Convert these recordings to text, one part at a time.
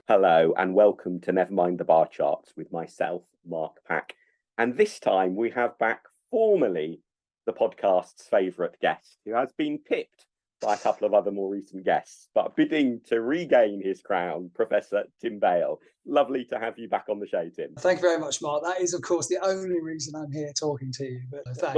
Hello and welcome to Never Mind the Bar Charts with myself, Mark Pack. And this time we have back formally the podcast's favourite guest, who has been pipped by a couple of other more recent guests, but bidding to regain his crown, Professor Tim Bale. Lovely to have you back on the show, Tim. Thank you very much, Mark. That is, of course, the only reason I'm here talking to you, but thanks.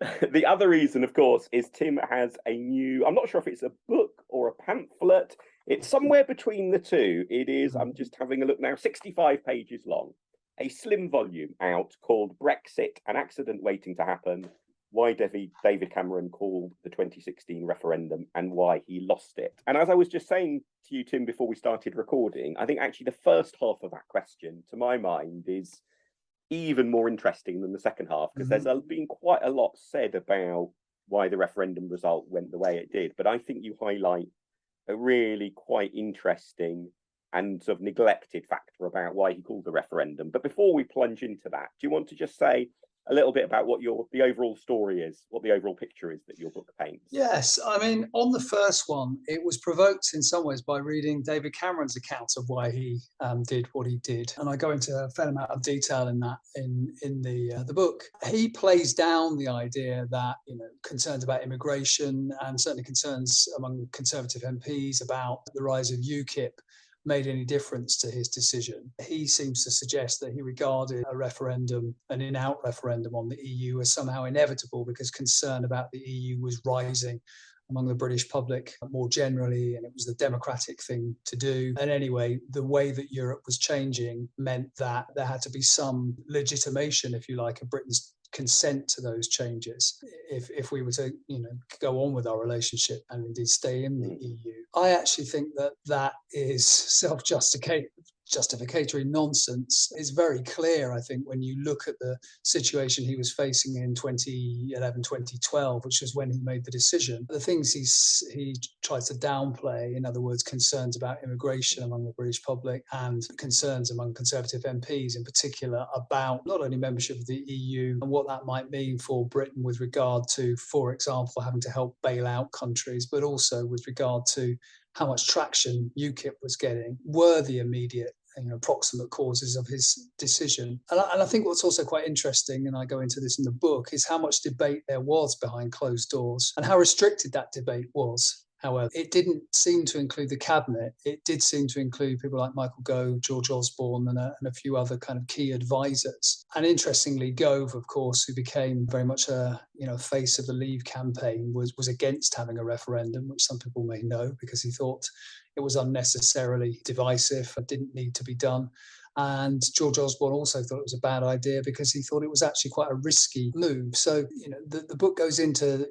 Well, the other reason, of course, is Tim has a new, I'm not sure if it's a book or a pamphlet. It's somewhere between the two. It is, I'm just having a look now, 65 pages long, a slim volume out called Brexit, An Accident Waiting to Happen, Why David Cameron Called the 2016 Referendum and Why He Lost It. And as I was just saying to you, Tim, before we started recording, I think actually the first half of that question, to my mind, is even more interesting than the second half, because there's been quite a lot said about why the referendum result went the way it did. But I think you highlight a really quite interesting and sort of neglected factor about why he called the referendum. But before we plunge into that, do you want to just say a little bit about what the overall story is, what the overall picture is that your book paints? Yes, I mean, on the first one, it was provoked in some ways by reading David Cameron's account of why he did what he did, and I go into a fair amount of detail in that in the book. He plays down the idea that concerns about immigration and certainly concerns among Conservative MPs about the rise of UKIP made any difference to his decision. He seems to suggest that he regarded a referendum, an in-out referendum on the EU, as somehow inevitable because concern about the EU was rising among the British public more generally, and it was the democratic thing to do. And anyway, the way that Europe was changing meant that there had to be some legitimation, if you like, of Britain's consent to those changes if we were to go on with our relationship and indeed stay in the EU. I actually think that is justificatory nonsense. Is very clear, I think, when you look at the situation he was facing in 2011, 2012, which was when he made the decision. The things he tries to downplay, in other words, concerns about immigration among the British public and concerns among Conservative MPs in particular about not only membership of the EU and what that might mean for Britain with regard to, for example, having to help bail out countries, but also with regard to how much traction UKIP was getting, were the immediate proximate causes of his decision. And I think what's also quite interesting, and I go into this in the book, is how much debate there was behind closed doors and how restricted that debate was. However, it didn't seem to include the cabinet. It did seem to include people like Michael Gove, George Osborne, and a few other kind of key advisors. And interestingly, Gove, of course, who became very much a face of the Leave campaign, was against having a referendum, which some people may know, because he thought it was unnecessarily divisive and didn't need to be done. And George Osborne also thought it was a bad idea because he thought it was actually quite a risky move. So, the book goes into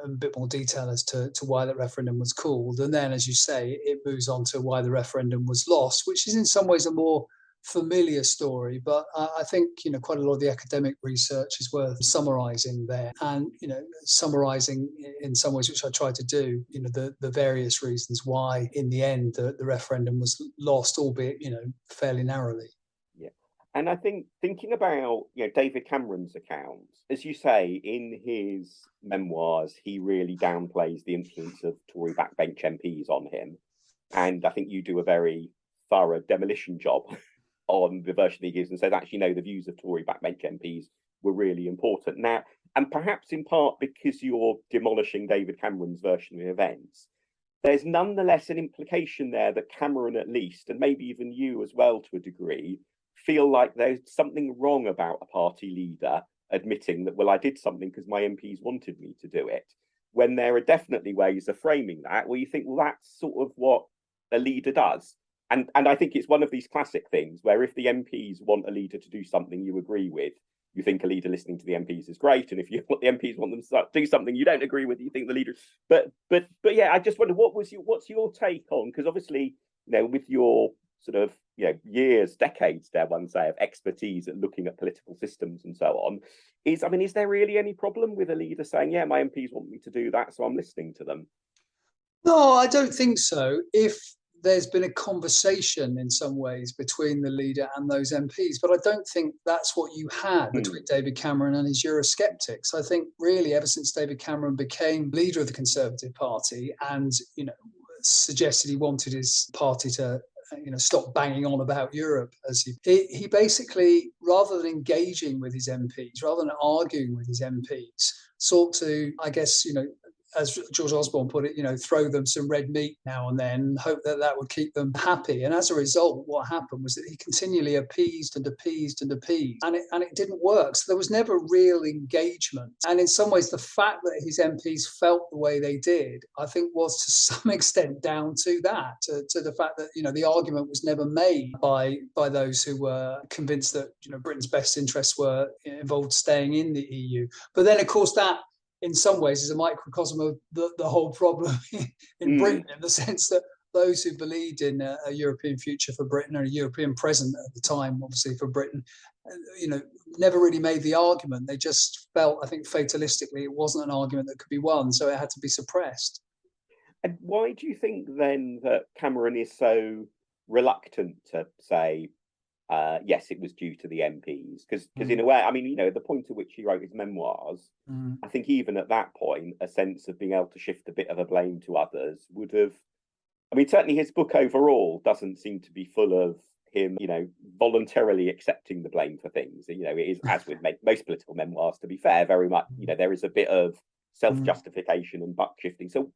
a bit more detail as to why that referendum was called. And then, as you say, it moves on to why the referendum was lost, which is in some ways a more familiar story. But I think, quite a lot of the academic research is worth summarising there. And, summarising in some ways, which I try to do, the various reasons why, in the end, the referendum was lost, albeit, fairly narrowly. And I think thinking about David Cameron's account, as you say, in his memoirs, he really downplays the influence of Tory backbench MPs on him. And I think you do a very thorough demolition job on the version he gives and says, actually, no, the views of Tory backbench MPs were really important. Now, and perhaps in part because you're demolishing David Cameron's version of events, there's nonetheless an implication there that Cameron, at least, and maybe even you as well to a degree, feel like there's something wrong about a party leader admitting that, well, I did something because my MPs wanted me to do it, when there are definitely ways of framing that where you think, well, that's sort of what a leader does. And I think it's one of these classic things where if the MPs want a leader to do something you agree with, you think a leader listening to the MPs is great. And if the MPs want them to do something you don't agree with, you think the leader. But yeah, I just wonder what's your take on, because obviously, with your sort of years, decades, dare one say, of expertise at looking at political systems and so on, is there really any problem with a leader saying, yeah, my MPs want me to do that, so I'm listening to them? No, I don't think so. If there's been a conversation in some ways between the leader and those MPs, but I don't think that's what you had between David Cameron and his Eurosceptics. I think really ever since David Cameron became leader of the Conservative Party and, suggested he wanted his party to stop banging on about Europe. As he basically, rather than engaging with his MPs, rather than arguing with his MPs, sought to, I guess, as George Osborne put it, throw them some red meat now and then, hope that would keep them happy. And as a result, what happened was that he continually appeased and appeased and appeased, and it didn't work. So there was never real engagement. And in some ways, the fact that his MPs felt the way they did, I think, was to some extent down to that, to the fact that the argument was never made by those who were convinced that Britain's best interests were involved staying in the EU. But then, of course, that in some ways is a microcosm of the whole problem in Britain, in the sense that those who believed in a European future for Britain, or a European present at the time, obviously for Britain, never really made the argument. They just felt, I think, fatalistically, it wasn't an argument that could be won, so it had to be suppressed. And why do you think then that Cameron is so reluctant to say, yes, it was due to the MPs? Because in a way, I mean, the point at which he wrote his memoirs, I think even at that point, a sense of being able to shift a bit of a blame to others would have, I mean, certainly his book overall doesn't seem to be full of him, voluntarily accepting the blame for things. It is, as with most political memoirs, to be fair, very much, there is a bit of self-justification and buck shifting. So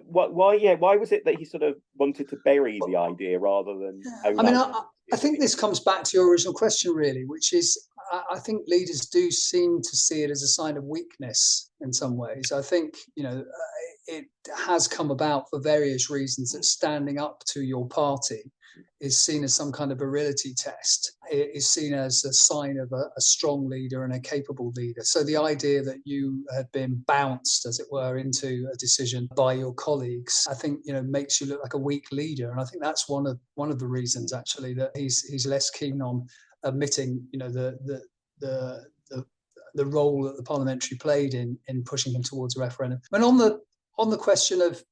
why was it that he sort of wanted to bury the idea rather than own I think this comes back to your original question, really, which is, I think leaders do seem to see it as a sign of weakness in some ways. I think, it has come about for various reasons that standing up to your party is seen as some kind of virility test. It is seen as a sign of a strong leader and a capable leader. So the idea that you had been bounced, as it were, into a decision by your colleagues, I think, makes you look like a weak leader. And I think that's one of the reasons, actually, that he's less keen on admitting, the role that the parliamentary played in pushing him towards a referendum. And on the question of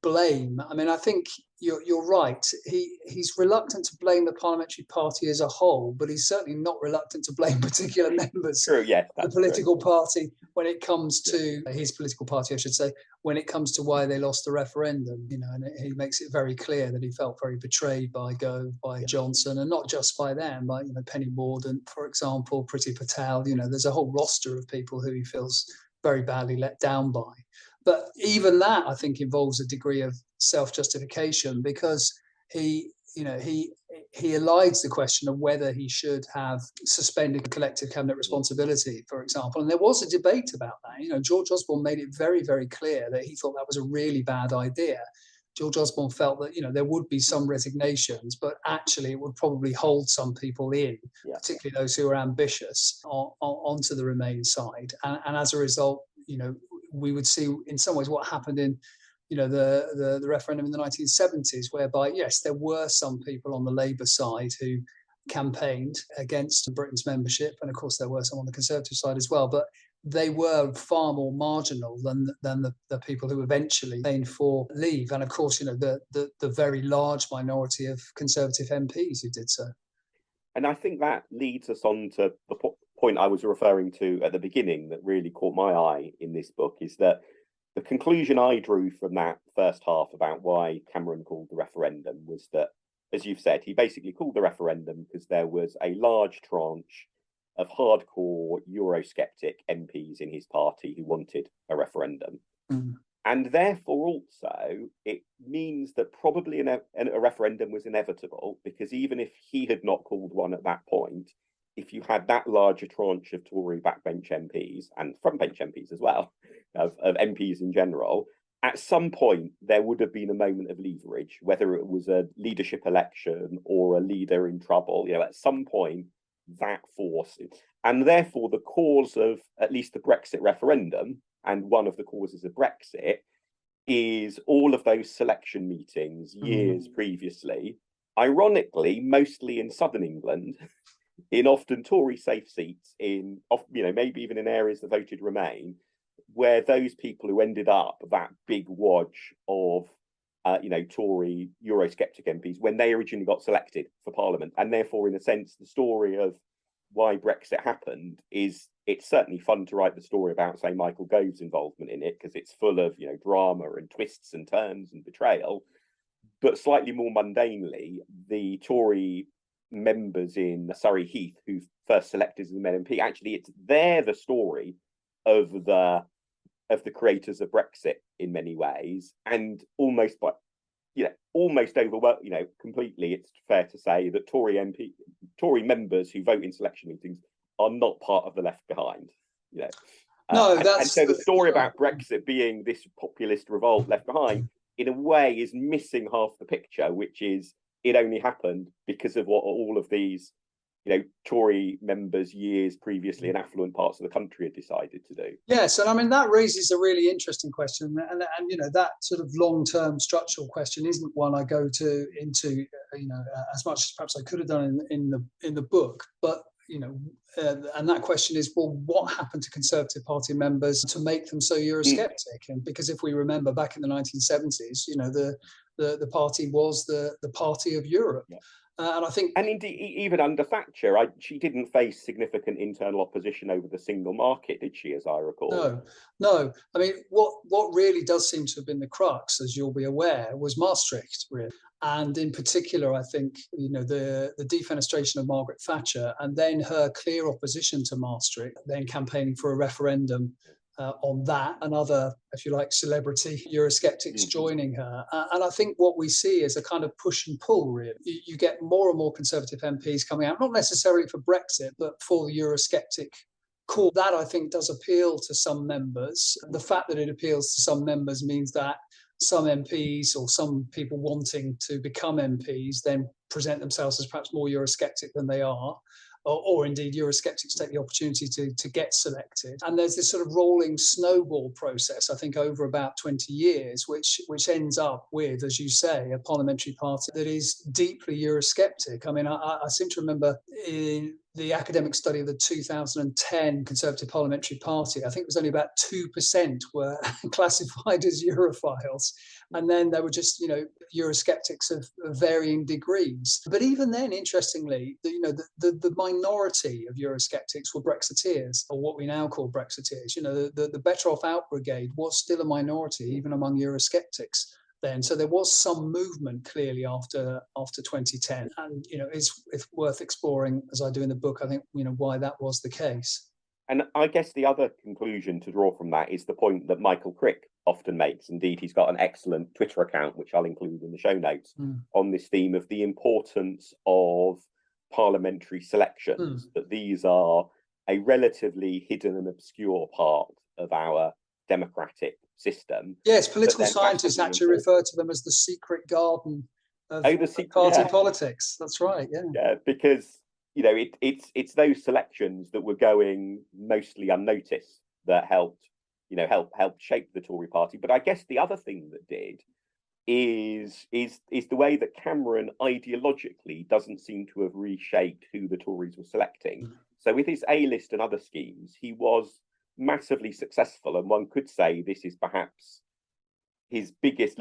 blame, I mean, I think you're right. He's reluctant to blame the parliamentary party as a whole, but he's certainly not reluctant to blame particular members of the political party when it comes to his political party, I should say, when it comes to why they lost the referendum. And he makes it very clear that he felt very betrayed by Gove, by Johnson, and not just by them, by Penny Mordaunt, for example, Priti Patel. There's a whole roster of people who he feels very badly let down by. But even that, I think, involves a degree of self-justification, because he elides the question of whether he should have suspended collective cabinet responsibility, for example. And there was a debate about that. George Osborne made it very, very clear that he thought that was a really bad idea. George Osborne felt that there would be some resignations, but actually it would probably hold some people in, particularly those who are ambitious, onto the Remain side. And as a result, we would see in some ways what happened in the referendum in the 1970s, whereby, yes, there were some people on the Labour side who campaigned against Britain's membership, and of course there were some on the Conservative side as well, but they were far more marginal than the people who eventually campaigned for leave. And of course, the very large minority of Conservative MPs who did so. And I think that leads us on to the point I was referring to at the beginning that really caught my eye in this book, is that the conclusion I drew from that first half about why Cameron called the referendum was that, as you've said, he basically called the referendum because there was a large tranche of hardcore Eurosceptic MPs in his party who wanted a referendum. And therefore also it means that probably a referendum was inevitable, because even if he had not called one at that point, if you had that larger tranche of Tory backbench MPs and frontbench MPs as well, of MPs in general, at some point there would have been a moment of leverage, whether it was a leadership election or a leader in trouble. At some point that force, and therefore the cause of at least the Brexit referendum, and one of the causes of Brexit, is all of those selection meetings years previously, ironically, mostly in southern England, in often Tory safe seats, in maybe even in areas that voted Remain, where those people who ended up that big wodge of Tory Eurosceptic MPs, when they originally got selected for Parliament, and therefore, in a sense, the story of why Brexit happened is, it's certainly fun to write the story about, say, Michael Gove's involvement in it, because it's full of drama and twists and turns and betrayal. But slightly more mundanely, the Tory members in Surrey Heath who first selected as the MP, actually, they're the story of the creators of Brexit in many ways, and almost completely, it's fair to say that Tory members who vote in selection meetings are not part of the left behind. No, and so the story about Brexit being this populist revolt left behind, in a way, is missing half the picture, which is it only happened because of what all of these, Tory members years previously in affluent parts of the country had decided to do. Yes, and I mean that raises a really interesting question, and that sort of long-term structural question isn't one I go into as much as perhaps I could have done in the book, but and that question is, well, what happened to Conservative Party members to make them so Eurosceptic? And because if we remember back in the 1970s, the party was the party of Europe. Yeah. And I think, and indeed, even under Thatcher, she didn't face significant internal opposition over the single market, did she? As I recall, no. I mean, what really does seem to have been the crux, as you'll be aware, was Maastricht, really. And in particular, I think the defenestration of Margaret Thatcher, and then her clear opposition to Maastricht, then campaigning for a referendum on that, and other, if you like, celebrity Eurosceptics joining her. And I think what we see is a kind of push and pull, really. You get more and more Conservative MPs coming out, not necessarily for Brexit, but for the Eurosceptic cause. That, I think, does appeal to some members. The fact that it appeals to some members means that some MPs or some people wanting to become MPs then present themselves as perhaps more Eurosceptic than they are. Or indeed Eurosceptics take the opportunity to get selected. And there's this sort of rolling snowball process, I think, over about 20 years, which ends up with, as you say, a parliamentary party that is deeply Eurosceptic. I mean, I seem to remember in the academic study of the 2010 Conservative Parliamentary Party, I think it was only about 2% were classified as Europhiles. And then there were just, Eurosceptics of varying degrees. But even then, interestingly, the minority of Eurosceptics were Brexiteers, or what we now call Brexiteers. The Better Off Out Brigade was still a minority, even among Eurosceptics then. So there was some movement clearly after 2010. And, it's worth exploring, as I do in the book, I think, why that was the case. And I guess the other conclusion to draw from that is the point that Michael Crick often makes. Indeed, he's got an excellent Twitter account, which I'll include in the show notes, on this theme of the importance of parliamentary selections, that these are a relatively hidden and obscure part of our democratic system. Yes, political scientists actually refer to them as the secret garden of party politics. That's right, yeah. Yeah, because it's those selections that were going mostly unnoticed that helped shape the Tory party. But I guess the other thing that did is the way that Cameron ideologically doesn't seem to have reshaped who the Tories were selecting. So with his A-list and other schemes, he was massively successful, and one could say this is perhaps his biggest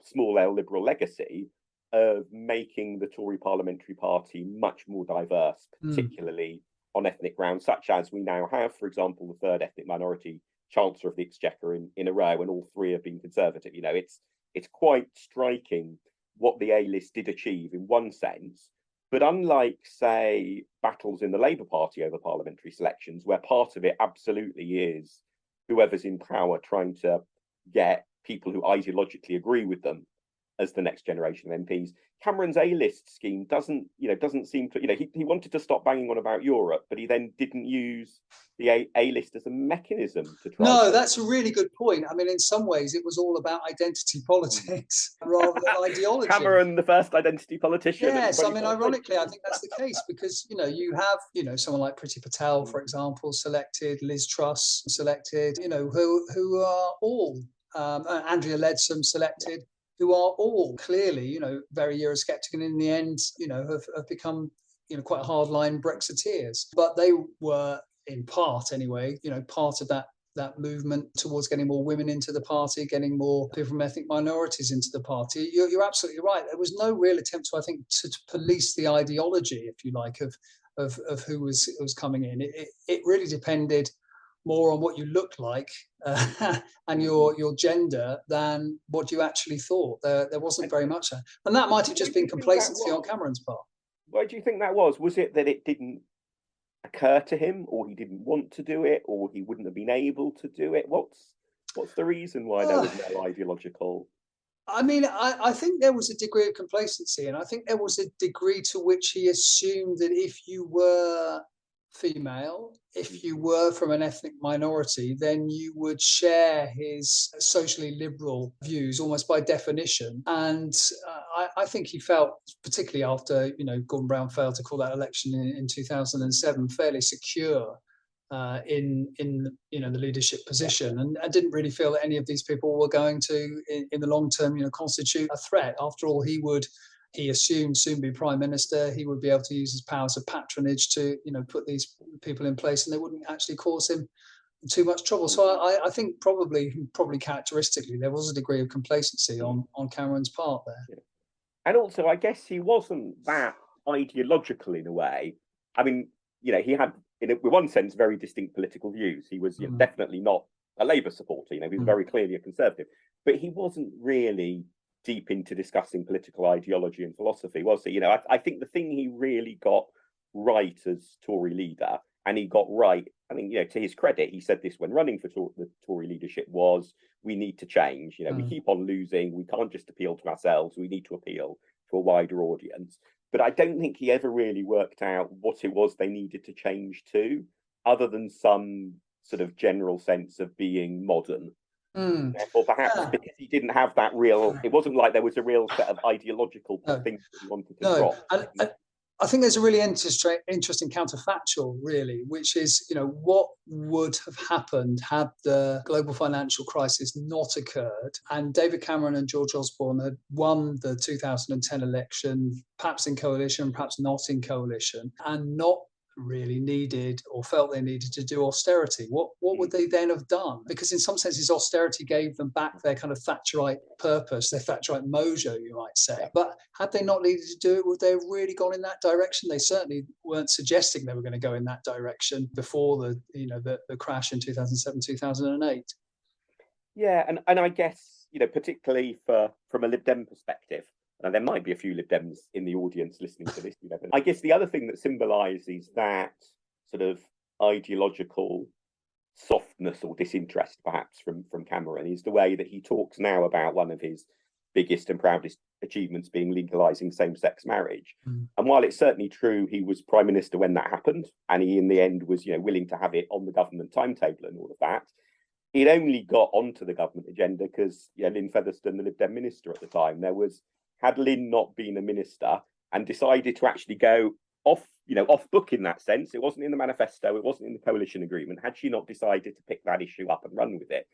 small L liberal legacy of making the Tory parliamentary party much more diverse, particularly on ethnic grounds, such as we now have, for example, the third ethnic minority Chancellor of the Exchequer in a row, and all three have been Conservative. It's quite striking what the A-list did achieve in one sense. But unlike, say, battles in the Labour Party over parliamentary selections, where part of it absolutely is whoever's in power trying to get people who ideologically agree with them as the next generation of MPs, Cameron's A-list scheme doesn't seem to, he wanted to stop banging on about Europe, but he then didn't use the A-list as a mechanism to try. No, that's a really good point. I mean, in some ways, it was all about identity politics rather than ideology. Cameron, the first identity politician. Yes, I mean, ironically, I think that's the case because, you have, someone like Priti Patel, for example, selected, Liz Truss selected, who are all, Andrea Leadsom selected, who are all clearly, very Eurosceptic, and in the end, have become, quite hardline Brexiteers. But they were, in part anyway, part of that movement towards getting more women into the party, getting more people from ethnic minorities into the party. You're absolutely right. There was no real attempt to, I think, to police the ideology, if you like, of who was coming in. It really depended more on what you look like and your gender than what you actually thought. There wasn't very much there. And that might have just been complacency on Cameron's part. Why do you think that was? Was it that it didn't occur to him, or he didn't want to do it, or he wouldn't have been able to do it? What's the reason why there was no ideological? I mean, I think there was a degree of complacency, and I think there was a degree to which he assumed that if you were female, if you were from an ethnic minority, then you would share his socially liberal views almost by definition. And I think he felt, particularly after Gordon Brown failed to call that election in 2007, fairly secure in the leadership position, and I didn't really feel that any of these people were going to, in the long term, constitute a threat. After all, he assumed soon be prime minister. He would be able to use his powers of patronage to put these people in place, and they wouldn't actually cause him too much trouble. So I think probably characteristically there was a degree of complacency on Cameron's part there. Yeah. And also, I guess he wasn't that ideological in a way. I mean, he had, in one sense, very distinct political views. He was definitely not a Labour supporter. He was very clearly a Conservative, but he wasn't really deep into discussing political ideology and philosophy, was he? I think the thing he really got right as Tory leader, and he got right, I mean, to his credit, he said this when running for the Tory leadership, was we need to change. We keep on losing. We can't just appeal to ourselves. We need to appeal to a wider audience. But I don't think he ever really worked out what it was they needed to change to, other than some sort of general sense of being modern. Therefore, perhaps because he didn't have that real, it wasn't like there was a real set of ideological things that he wanted to drop. And I think there's a really interesting counterfactual, really, which is, what would have happened had the global financial crisis not occurred and David Cameron and George Osborne had won the 2010 election, perhaps in coalition, perhaps not in coalition, and not really needed or felt they needed to do austerity. What would they then have done? Because in some senses, austerity gave them back their kind of Thatcherite purpose, their Thatcherite mojo, you might say. But had they not needed to do it, would they have really gone in that direction? They certainly weren't suggesting they were going to go in that direction before the crash in 2007, 2008. Yeah, and I guess, particularly from a Lib Dem perspective, and there might be a few Lib Dems in the audience listening to this. I guess the other thing that symbolises that sort of ideological softness or disinterest, perhaps, from Cameron, is the way that he talks now about one of his biggest and proudest achievements being legalising same-sex marriage. And while it's certainly true he was Prime Minister when that happened, and he in the end was willing to have it on the government timetable and all of that, it only got onto the government agenda because Lynn Featherstone, the Lib Dem minister at the time, had Lynn not been a minister and decided to actually go off book in that sense, it wasn't in the manifesto, it wasn't in the coalition agreement, had she not decided to pick that issue up and run with it,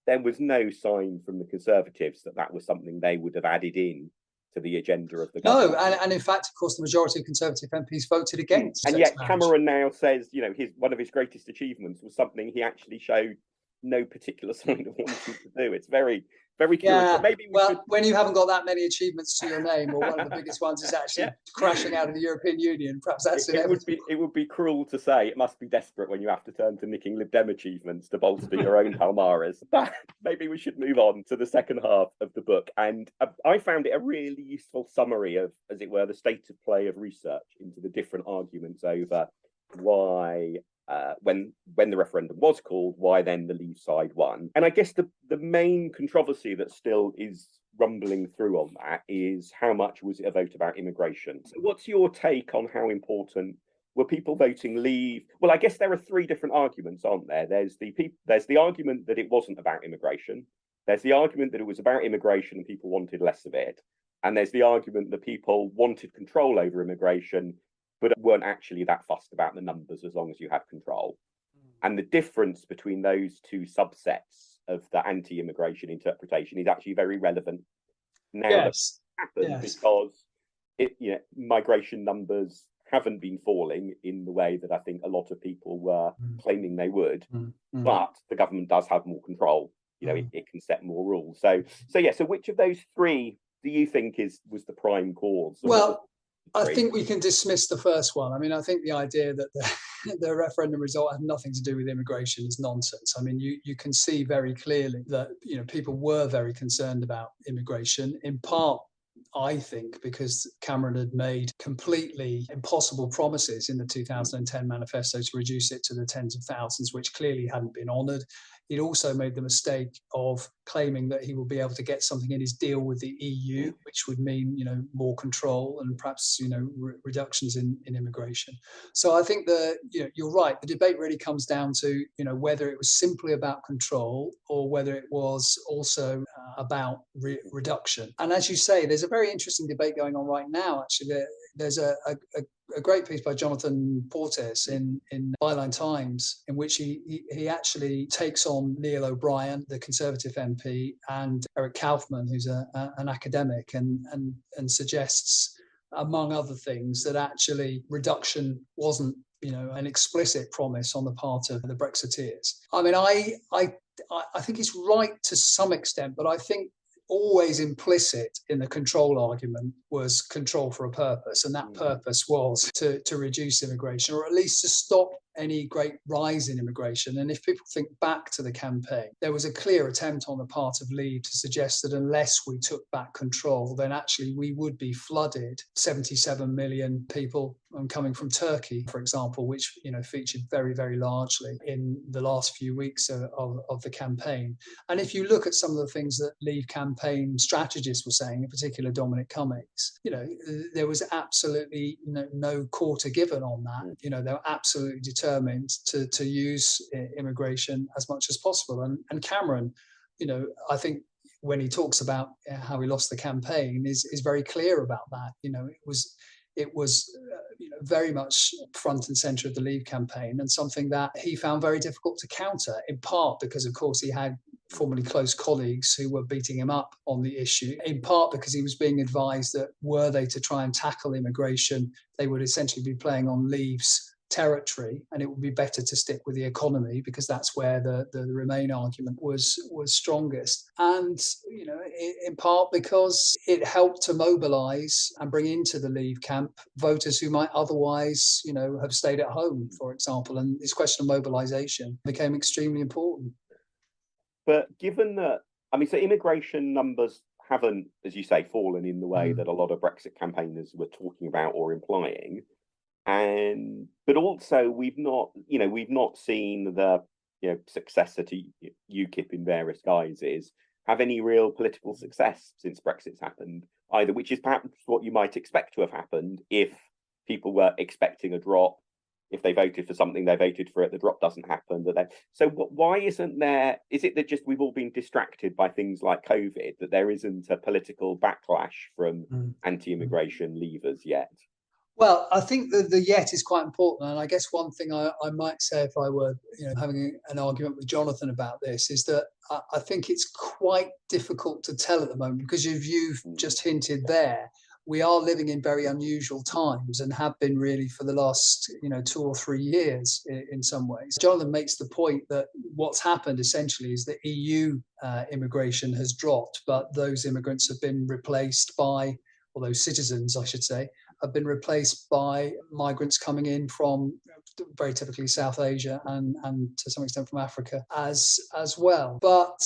there was no sign from the Conservatives that was something they would have added in to the agenda of the government. No, and in fact, of course, the majority of Conservative MPs voted against. And yet Cameron now says, one of his greatest achievements was something he actually showed no particular sign of wanting to do. It's very, very curious. Yeah. Maybe when you haven't got that many achievements to your name, or one of the biggest ones is actually crashing out of the European Union, perhaps that's it would be cruel to say it must be desperate when you have to turn to nicking Lib Dem achievements to bolster your own Palmares. But maybe we should move on to the second half of the book. And I found it a really useful summary of, as it were, the state of play of research into the different arguments over why when the referendum was called, why then the Leave side won. And I guess the main controversy that still is rumbling through on that is how much was it a vote about immigration? So what's your take on how important were people voting Leave? Well, I guess there are three different arguments, aren't there? There's the argument that it wasn't about immigration. There's the argument that it was about immigration and people wanted less of it. And there's the argument that people wanted control over immigration, but weren't actually that fussed about the numbers as long as you had control. And the difference between those two subsets of the anti-immigration interpretation is actually very relevant now. Yes. That happened because migration numbers haven't been falling in the way that I think a lot of people were claiming they would, but the government does have more control. It can set more rules. So which of those three do you think was the prime cause? Well, I think we can dismiss the first one. I mean, I think the idea that the referendum result had nothing to do with immigration is nonsense. I mean, you can see very clearly that, people were very concerned about immigration, in part, I think, because Cameron had made completely impossible promises in the 2010 manifesto to reduce it to the tens of thousands, which clearly hadn't been honoured. He'd also made the mistake of claiming that he would be able to get something in his deal with the EU, which would mean, more control and perhaps, reductions in immigration. So I think you're right. The debate really comes down to, whether it was simply about control or whether it was also about reduction. And as you say, there's a very interesting debate going on right now, actually. There's a great piece by Jonathan Portes in Byline Times, in which he actually takes on Neil O'Brien, the Conservative MP, and Eric Kaufman, who's an academic, and suggests, among other things, that actually reduction wasn't, an explicit promise on the part of the Brexiteers. I mean, I think it's right to some extent, but I think always implicit in the control argument was control for a purpose, and that purpose was to reduce immigration, or at least to stop any great rise in immigration. And if people think back to the campaign, there was a clear attempt on the part of Leave to suggest that unless we took back control, then actually we would be flooded. 77 million people coming from Turkey, for example, which featured very, very largely in the last few weeks of the campaign. And if you look at some of the things that Leave campaign strategists were saying, in particular Dominic Cummings, there was absolutely no quarter given on that. They were absolutely determined to use immigration as much as possible. And Cameron, I think when he talks about how he lost the campaign, is very clear about that. It was very much front and centre of the Leave campaign, and something that he found very difficult to counter, in part because, of course, he had formerly close colleagues who were beating him up on the issue, in part because he was being advised that were they to try and tackle immigration, they would essentially be playing on Leave's territory, and it would be better to stick with the economy because that's where the Remain argument was strongest. And in part because it helped to mobilise and bring into the Leave camp voters who might otherwise have stayed at home, for example. And this question of mobilisation became extremely important. But given that, so immigration numbers haven't, as you say, fallen in the way that a lot of Brexit campaigners were talking about or implying. But also we've not seen the successor to UKIP in various guises have any real political success since Brexit's happened either, which is perhaps what you might expect to have happened if people were expecting a drop. If they voted for something, they voted for it. The drop doesn't happen. So why isn't there? Is it that just we've all been distracted by things like COVID, that there isn't a political backlash from anti-immigration leavers yet? Well, I think the yet is quite important. And I guess one thing I might say if I were having an argument with Jonathan about this is that I think it's quite difficult to tell at the moment, because you've just hinted there, we are living in very unusual times and have been really for the last 2 or 3 years in some ways. Jonathan makes the point that what's happened essentially is that EU immigration has dropped, but those immigrants have been replaced by, or those citizens, I should say, have been replaced by migrants coming in from very typically South Asia and to some extent from Africa as well. But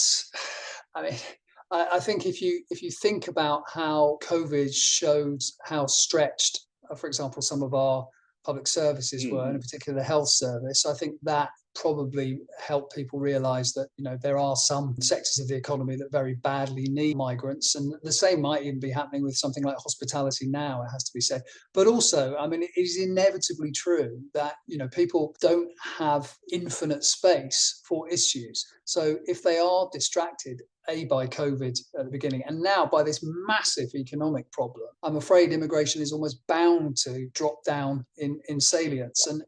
I think if you think about how COVID showed how stretched, for example, some of our public services were, and in particular the health service, I think that probably help people realise that there are some sectors of the economy that very badly need migrants, and the same might even be happening with something like hospitality now, it has to be said. But also, it is inevitably true that people don't have infinite space for issues. So if they are distracted by COVID at the beginning, and now by this massive economic problem, I'm afraid immigration is almost bound to drop down in salience. And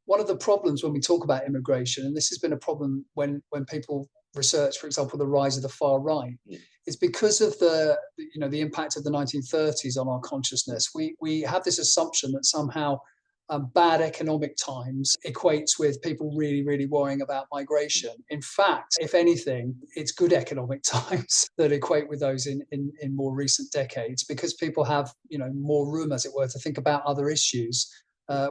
one of the problems when we talk about immigration, and this has been a problem when people research, for example, the rise of the far right, is because of the impact of the 1930s on our consciousness. We have this assumption that somehow bad economic times equates with people really, really worrying about migration. In fact, if anything, it's good economic times that equate with those in more recent decades, because people have, more room, as it were, to think about other issues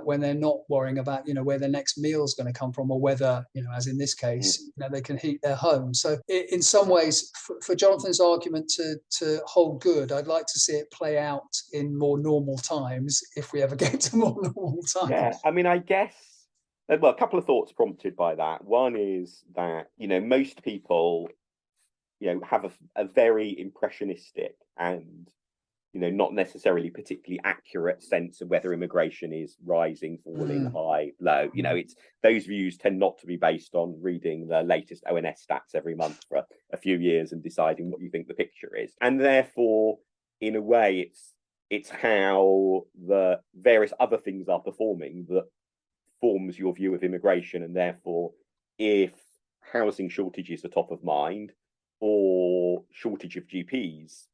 when they're not worrying about, where their next meal is going to come from, or whether, as in this case, they can heat their home. So in some ways, for Jonathan's argument to hold good, I'd like to see it play out in more normal times, if we ever get to more normal times. Yeah, I mean, I guess, well, a couple of thoughts prompted by that. One is that, most people, have a very impressionistic and, not necessarily particularly accurate sense of whether immigration is rising, falling, high, low. It's those views tend not to be based on reading the latest ONS stats every month for a few years and deciding what you think the picture is. And therefore, in a way, it's how the various other things are performing that forms your view of immigration. And therefore, if housing shortages are top of mind, or shortage of GPs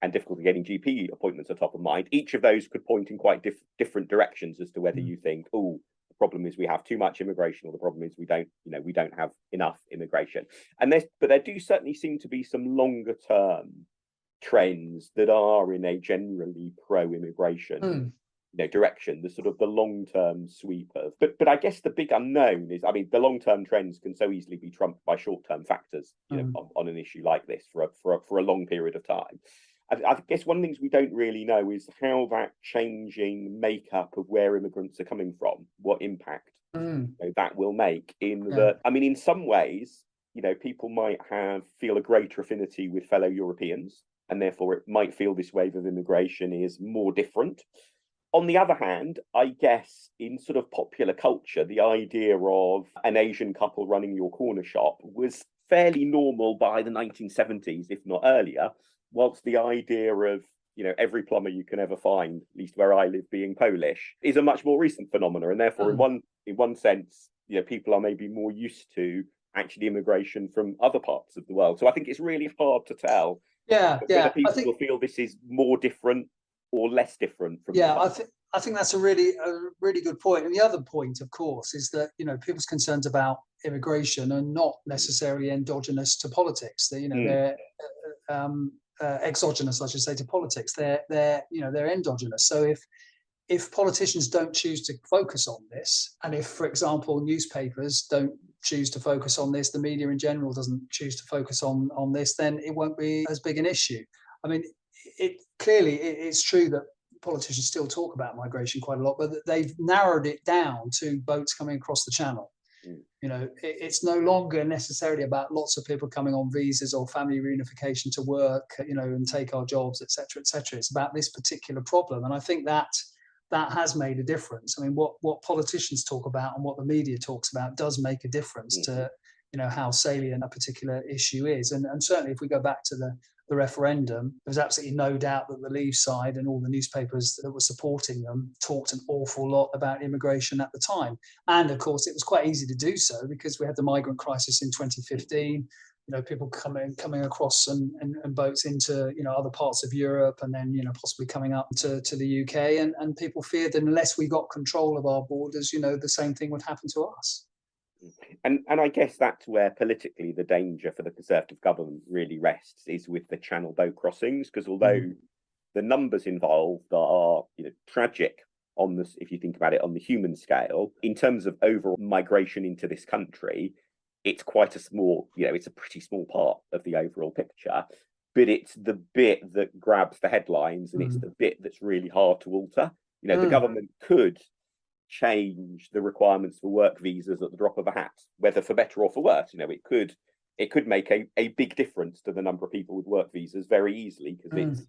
and difficulty getting GP appointments are top of mind, each of those could point in quite different directions as to whether you think, the problem is we have too much immigration, or the problem is we don't have enough immigration. But there do certainly seem to be some longer term trends that are in a generally pro-immigration direction, the sort of the long-term sweep of, but I guess the big unknown is, I mean, the long-term trends can so easily be trumped by short-term factors, on an issue like this for a long period of time. I guess one of the things we don't really know is how that changing makeup of where immigrants are coming from, what impact that will make in some ways, people might feel a greater affinity with fellow Europeans, and therefore it might feel this wave of immigration is more different. On the other hand, I guess in sort of popular culture, the idea of an Asian couple running your corner shop was fairly normal by the 1970s, if not earlier, whilst the idea of, every plumber you can ever find, at least where I live, being Polish, is a much more recent phenomenon. And therefore, in one sense, people are maybe more used to actually immigration from other parts of the world. So I think it's really hard to tell whether people will feel this is more different or less different from I think that's a really good point. And the other point, of course, is that people's concerns about immigration are not necessarily endogenous to politics. They're exogenous, I should say, to politics. They're endogenous. So if politicians don't choose to focus on this, and if, for example, newspapers don't choose to focus on this, the media in general doesn't choose to focus on this, then it won't be as big an issue. I mean, it's true that politicians still talk about migration quite a lot, but they've narrowed it down to boats coming across the channel. It's no longer necessarily about lots of people coming on visas or family reunification to work, and take our jobs, etc., etc. It's about this particular problem, and I think that has made a difference. I mean, what politicians talk about and what the media talks about does make a difference to how salient a particular issue is, and certainly if we go back to the referendum, there's absolutely no doubt that the Leave side and all the newspapers that were supporting them talked an awful lot about immigration at the time. And of course, it was quite easy to do so because we had the migrant crisis in 2015. People coming across and boats into other parts of Europe, and then possibly coming up to the UK, and people feared that unless we got control of our borders, the same thing would happen to us. And I guess that's where politically the danger for the Conservative government really rests, is with the Channel boat crossings, because although the numbers involved are tragic on this, if you think about it on the human scale, in terms of overall migration into this country, it's quite a small, it's a pretty small part of the overall picture, but it's the bit that grabs the headlines, and it's the bit that's really hard to alter. The government could change the requirements for work visas at the drop of a hat, whether for better or for worse. It could make a big difference to the number of people with work visas very easily, because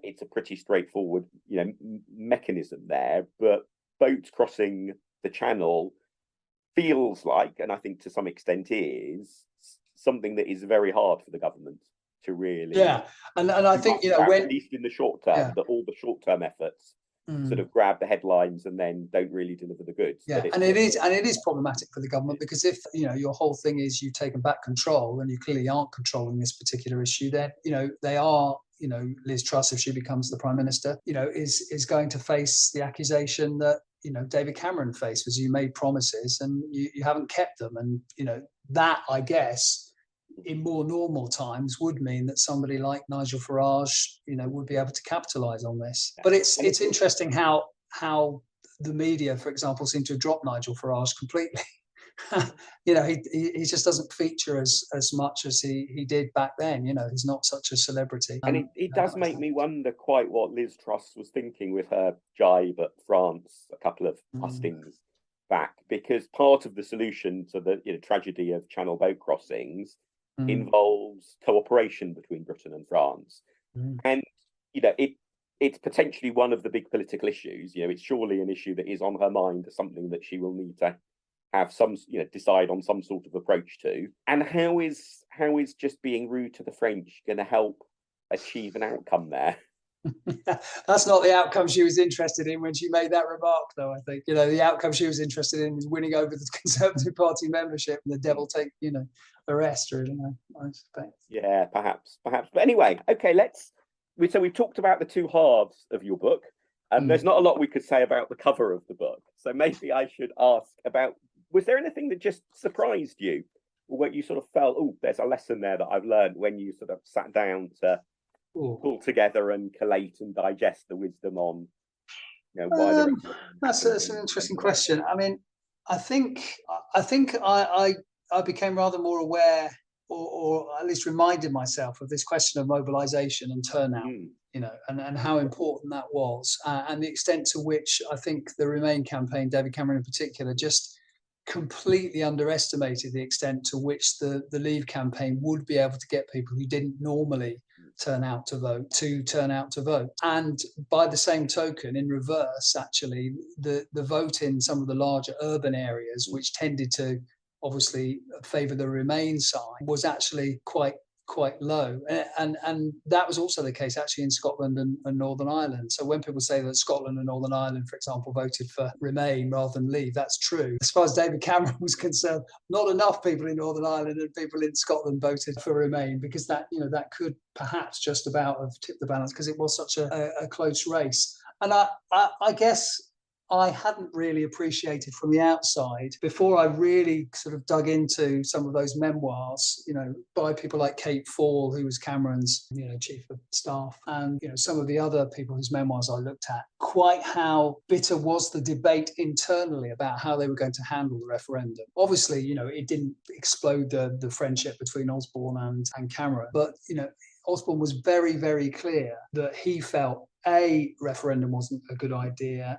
it's a pretty straightforward mechanism there. But boats crossing the Channel feels like, and I think to some extent is, something that is very hard for the government to really and I think when, at least in the short term, that all the short term efforts sort of grab the headlines and then don't really deliver the goods. And it is problematic for the government, because if your whole thing is you've taken back control and you clearly aren't controlling this particular issue, then they are, Liz Truss, if she becomes the Prime Minister, is going to face the accusation that David Cameron faced, was you made promises and you haven't kept them. And, that, I guess, in more normal times would mean that somebody like Nigel Farage, would be able to capitalise on this. But it's interesting how the media, for example, seem to have dropped Nigel Farage completely. He just doesn't feature as much as he did back then. He's not such a celebrity. And it does make me wonder quite what Liz Truss was thinking with her jibe at France a couple of hustings back, because part of the solution to the tragedy of Channel boat crossings involves cooperation between Britain and France. And it's potentially one of the big political issues. It's surely an issue that is on her mind, as something that she will need to have some, decide on some sort of approach to. And how is just being rude to the French going to help achieve an outcome there? That's not the outcome she was interested in when she made that remark, though. I think the outcome she was interested in is winning over the Conservative Party membership, and the devil take the rest. Really, I suspect. Yeah, perhaps. But anyway, okay. So we've talked about the two halves of your book. There's not a lot we could say about the cover of the book. So maybe I should ask about, was there anything that just surprised you, or what you sort of felt, oh, there's a lesson there that I've learned, when you sort of sat down to pull together and collate and digest the wisdom on, why that's an interesting question. I mean, I think I became rather more aware, or at least reminded myself of this question of mobilisation and turnout, and how important that was, and the extent to which I think the Remain campaign, David Cameron in particular, just completely underestimated the extent to which the Leave campaign would be able to get people who didn't normally turn out to vote. And by the same token, in reverse, actually, the vote in some of the larger urban areas, which tended to obviously favour the Remain side, was actually quite low, and that was also the case actually in Scotland and Northern Ireland. So when people say that Scotland and Northern Ireland, for example, voted for Remain rather than Leave, that's true. As far as David Cameron was concerned, not enough people in Northern Ireland and people in Scotland voted for Remain, because that could perhaps just about have tipped the balance, because it was such a close race. And I guess I hadn't really appreciated from the outside, before I really sort of dug into some of those memoirs, by people like Kate Fall, who was Cameron's, chief of staff, and, some of the other people whose memoirs I looked at, quite how bitter was the debate internally about how they were going to handle the referendum. Obviously, it didn't explode the friendship between Osborne and Cameron, but, Osborne was very, very clear that he felt, A, referendum wasn't a good idea,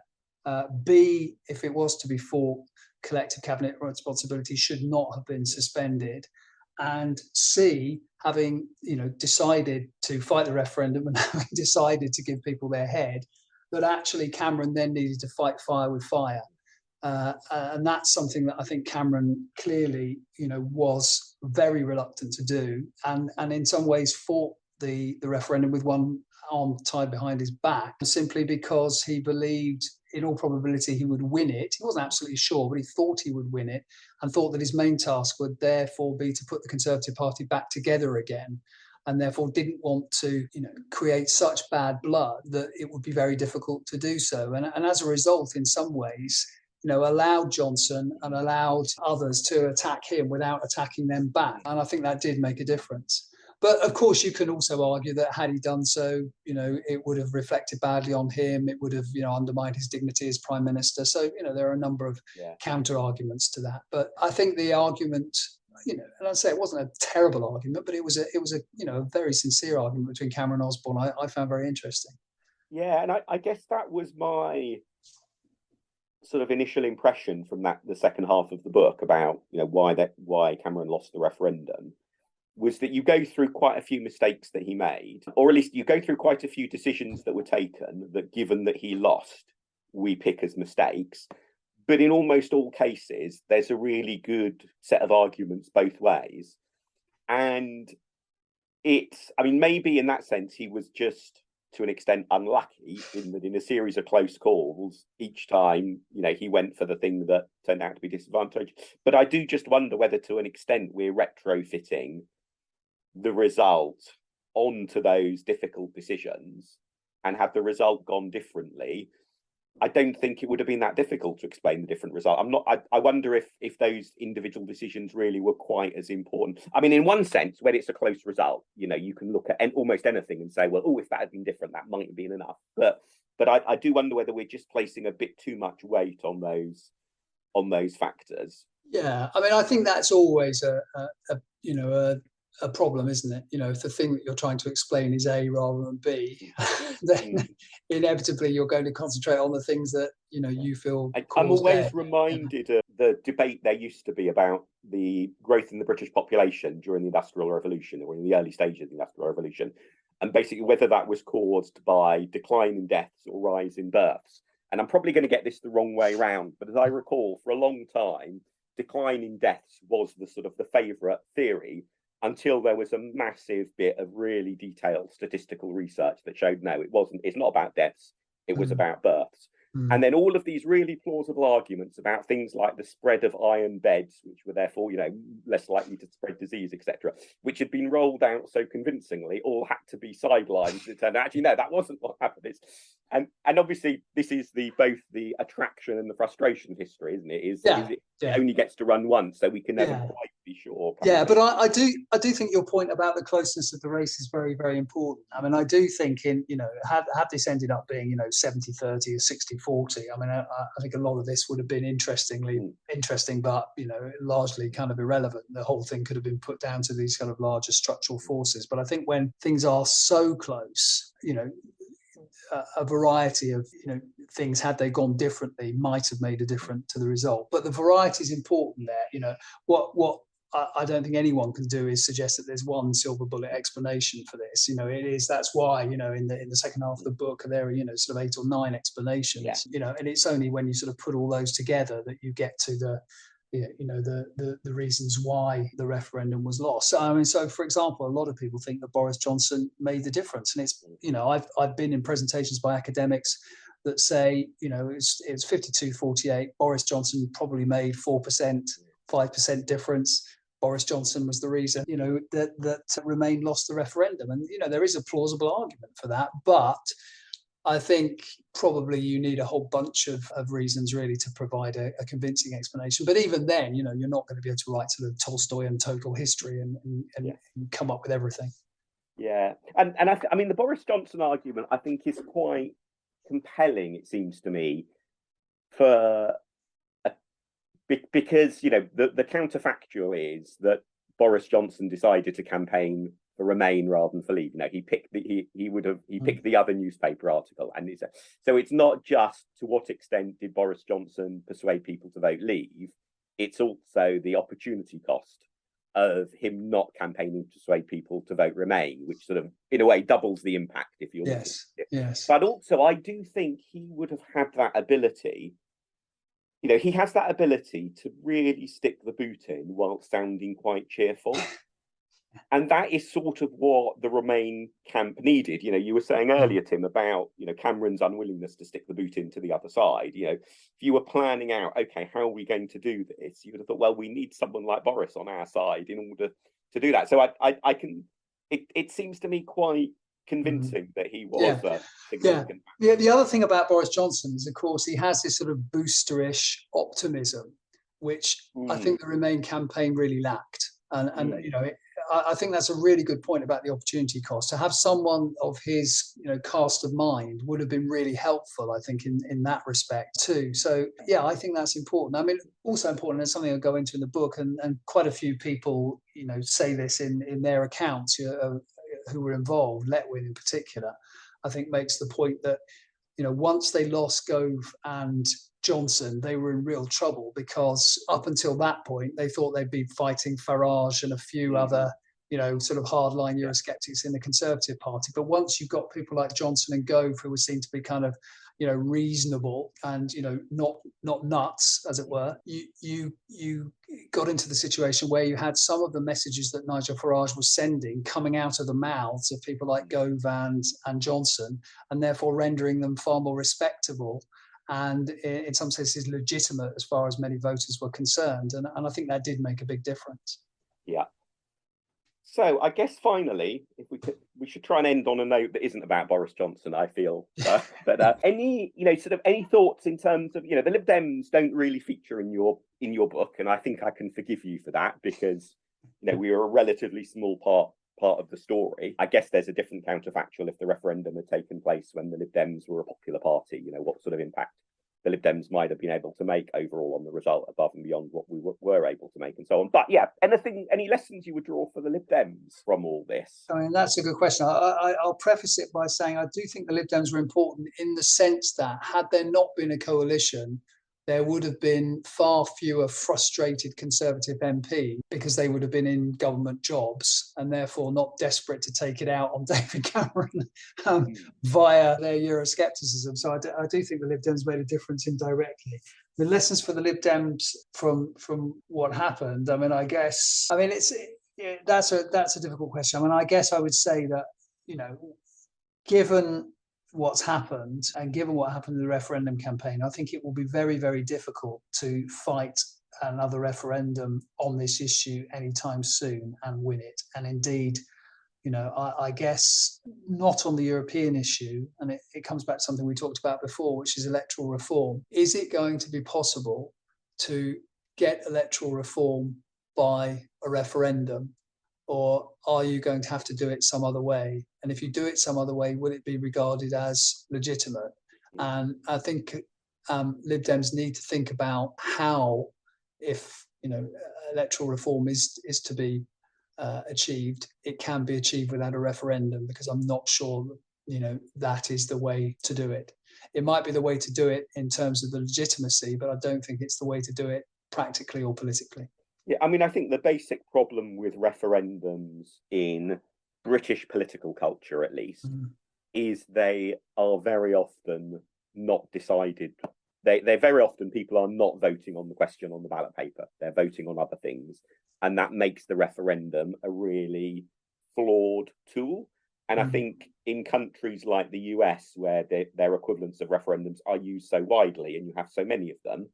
B, if it was to be fought, collective cabinet responsibility should not have been suspended, and C, having decided to fight the referendum and having decided to give people their head, that actually Cameron then needed to fight fire with fire, and that's something that I think Cameron clearly was very reluctant to do, and in some ways fought the referendum with one arm tied behind his back, simply because he believed in all probability he would win it. He wasn't absolutely sure, but he thought he would win it, and thought that his main task would therefore be to put the Conservative Party back together again, and therefore didn't want to create such bad blood that it would be very difficult to do so. And as a result, in some ways, allowed Johnson and allowed others to attack him without attacking them back. And I think that did make a difference. But of course, you can also argue that had he done so, it would have reflected badly on him. It would have, undermined his dignity as Prime Minister. So, there are a number of counter arguments to that. But I think the argument, and I'd say it wasn't a terrible argument, but it was a very sincere argument between Cameron and Osborne. I found very interesting. Yeah, and I guess that was my sort of initial impression from the second half of the book about why Cameron lost the referendum, was that you go through quite a few mistakes that he made, or at least you go through quite a few decisions that were taken that, given that he lost, we pick as mistakes. But in almost all cases, there's a really good set of arguments both ways. And maybe in that sense, he was just, to an extent, unlucky in that in a series of close calls, each time, he went for the thing that turned out to be disadvantaged. But I do just wonder whether, to an extent, we're retrofitting the result onto those difficult decisions, and had the result gone differently, I don't think it would have been that difficult to explain the different result. I wonder if those individual decisions really were quite as important. I mean, in one sense, when it's a close result, you can look at almost anything and say, well, oh, if that had been different, that might have been enough. But I do wonder whether we're just placing a bit too much weight on those factors. Yeah, I mean, I think that's always a problem, isn't it? If the thing that you're trying to explain is A rather than B, then inevitably you're going to concentrate on the things that you feel. I'm always reminded of the debate there used to be about the growth in the British population during the Industrial Revolution, or in the early stages of the Industrial Revolution, and basically whether that was caused by decline in deaths or rise in births. And I'm probably going to get this the wrong way around, but as I recall, for a long time, decline in deaths was the sort of the favourite theory, until there was a massive bit of really detailed statistical research that showed no, it's not about deaths, it was about births. And then all of these really plausible arguments about things like the spread of iron beds, which were therefore, less likely to spread disease, etc., which had been rolled out so convincingly, all had to be sidelined. It turned out, actually, no, that wasn't what happened. And obviously, this is both the attraction and the frustration of history, isn't it? It only gets to run once, so we can never quite be sure. Yeah, but I do think your point about the closeness of the race is very, very important. I mean, I do think had this ended up being 70-30 or 60-40, I mean, I think a lot of this would have been interesting, but largely kind of irrelevant. The whole thing could have been put down to these kind of larger structural forces. But I think when things are so close, a variety of things, had they gone differently, might have made a difference to the result. But the variety is important there. What I don't think anyone can do is suggest that there's one silver bullet explanation for this. That's why in the second half of the book there are sort of 8 or 9 explanations. And it's only when you sort of put all those together that you get to the reasons why the referendum was lost. So for example, a lot of people think that Boris Johnson made the difference, and it's I've been in presentations by academics that say it's 52-48. Boris Johnson probably made 4%, 5% difference. Boris Johnson was the reason that Remain lost the referendum, and there is a plausible argument for that, but I think probably you need a whole bunch of reasons really to provide a convincing explanation. But even then, you're not going to be able to write sort of Tolstoyan total history and come up with everything. Yeah, and I mean the Boris Johnson argument I think is quite compelling. It seems to me because the counterfactual is that Boris Johnson decided to campaign for Remain rather than for Leave. He picked picked the other newspaper article, and so it's not just to what extent did Boris Johnson persuade people to vote Leave. It's also the opportunity cost of him not campaigning to persuade people to vote Remain, which sort of in a way doubles the impact if you're yes. But also I do think he would have had that ability. He has that ability to really stick the boot in while sounding quite cheerful. And that is sort of what the Remain camp needed. You were saying earlier, Tim, about, Cameron's unwillingness to stick the boot into the other side. If you were planning out, okay, how are we going to do this? You would have thought, well, we need someone like Boris on our side in order to do that. So it seems to me quite convincing that he was a significant factor. Yeah, the other thing about Boris Johnson is, of course, he has this sort of boosterish optimism, which I think the Remain campaign really lacked. And I think that's a really good point about the opportunity cost. To have someone of his cast of mind would have been really helpful, I think, in that respect too. So yeah, I think that's important. I mean, also important, and something I'll go into in the book, and quite a few people say this in their accounts who were involved. Letwin in particular, I think, makes the point that once they lost Gove and Johnson, they were in real trouble, because up until that point they thought they'd be fighting Farage and a few other sort of hardline Eurosceptics in the Conservative Party. But once you've got people like Johnson and Gove, who were seen to be kind of reasonable and not nuts, as it were, you got into the situation where you had some of the messages that Nigel Farage was sending coming out of the mouths of people like Gove and Johnson, and therefore rendering them far more respectable and in some senses legitimate as far as many voters were concerned. And I think that did make a big difference. Yeah. So I guess finally, if we should try and end on a note that isn't about Boris Johnson, I feel. But any, sort of any thoughts in terms of, the Lib Dems don't really feature in your book, and I think I can forgive you for that because, we are a relatively small part of the story. I guess there's a different counterfactual if the referendum had taken place when the Lib Dems were a popular party. What sort of impact the Lib Dems might have been able to make overall on the result above and beyond what we were able to make and so on. But yeah, any lessons you would draw for the Lib Dems from all this? I mean, that's a good question. I'll preface it by saying I do think the Lib Dems were important in the sense that had there not been a coalition, there would have been far fewer frustrated Conservative MP because they would have been in government jobs and therefore not desperate to take it out on David Cameron via their Euroscepticism. So I do think the Lib Dems made a difference indirectly. The lessons for the Lib Dems from what happened, that's a difficult question. I mean, I guess I would say that, given what's happened and given what happened in the referendum campaign, I think it will be very, very difficult to fight another referendum on this issue anytime soon and win it. And indeed, I guess not on the European issue, and it comes back to something we talked about before, which is electoral reform. Is it going to be possible to get electoral reform by a referendum? Or are you going to have to do it some other way? And if you do it some other way, will it be regarded as legitimate? And I think Lib Dems need to think about how, if electoral reform is to be achieved, it can be achieved without a referendum, because I'm not sure that is the way to do it. It might be the way to do it in terms of the legitimacy, but I don't think it's the way to do it practically or politically. Yeah, I mean, I think the basic problem with referendums in British political culture, at least, is they are very often not decided. They very often people are not voting on the question on the ballot paper. They're voting on other things. And that makes the referendum a really flawed tool. And I think in countries like the US, where their equivalents of referendums are used so widely and you have so many of them,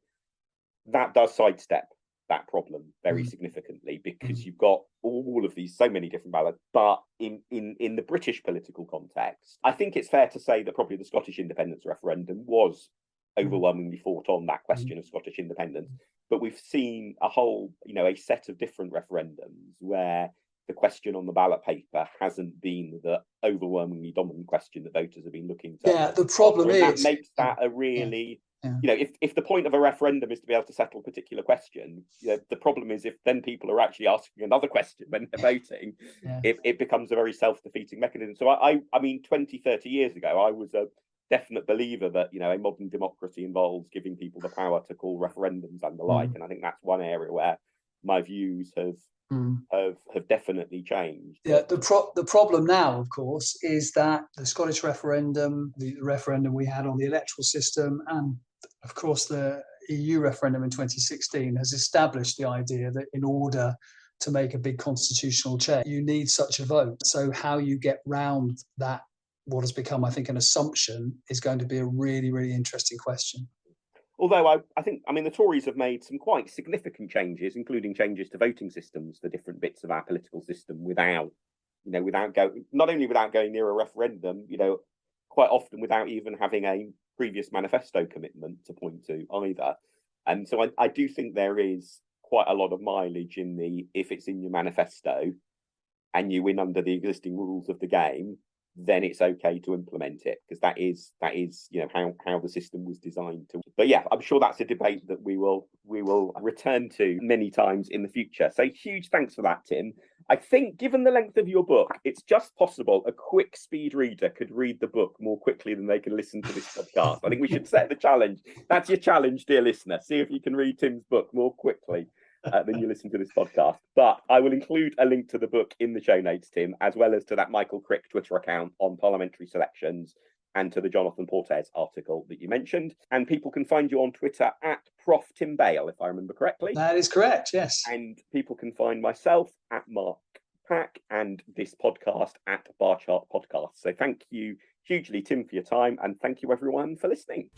that does sidestep that problem very significantly, because you've got all of these, so many different ballots. But in the British political context, I think it's fair to say that probably the Scottish independence referendum was overwhelmingly fought on that question of Scottish independence. But we've seen a whole, a set of different referendums where the question on the ballot paper hasn't been the overwhelmingly dominant question that voters have been looking to. Yeah, the problem is that makes that a really if the point of a referendum is to be able to settle a particular question, the problem is if then people are actually asking another question when they're voting, it becomes a very self-defeating mechanism. So I mean, 20, 30 years ago, I was a definite believer that, a modern democracy involves giving people the power to call referendums and the like. And I think that's one area where my views have definitely changed. Yeah, the problem now, of course, is that the Scottish referendum, the referendum we had on the electoral system, and of course the EU referendum in 2016 has established the idea that in order to make a big constitutional change, you need such a vote. So how you get round that, what has become, I think, an assumption, is going to be a really, really interesting question. Although I think the Tories have made some quite significant changes, including changes to voting systems for different bits of our political system without going near a referendum, quite often without even having a previous manifesto commitment to point to either. And so I do think there is quite a lot of mileage in if it's in your manifesto and you win under the existing rules of the game, then it's okay to implement it, because that is how the system was designed to. But yeah, I'm sure that's a debate that we will return to many times in the future. So huge thanks for that, Tim. I think given the length of your book, it's just possible a quick speed reader could read the book more quickly than they can listen to this podcast. I think we should set the challenge. That's your challenge, dear listener. See if you can read Tim's book more quickly than you listen to this podcast. But I will include a link to the book in the show notes, Tim, as well as to that Michael Crick Twitter account on parliamentary selections and to the Jonathan Portes article that you mentioned. And people can find you on Twitter at Prof Tim Bale, if I remember correctly. That is correct, yes. And people can find myself at Mark Pack and this podcast at Bar Chart Podcast. So thank you hugely, Tim, for your time, and thank you everyone for listening.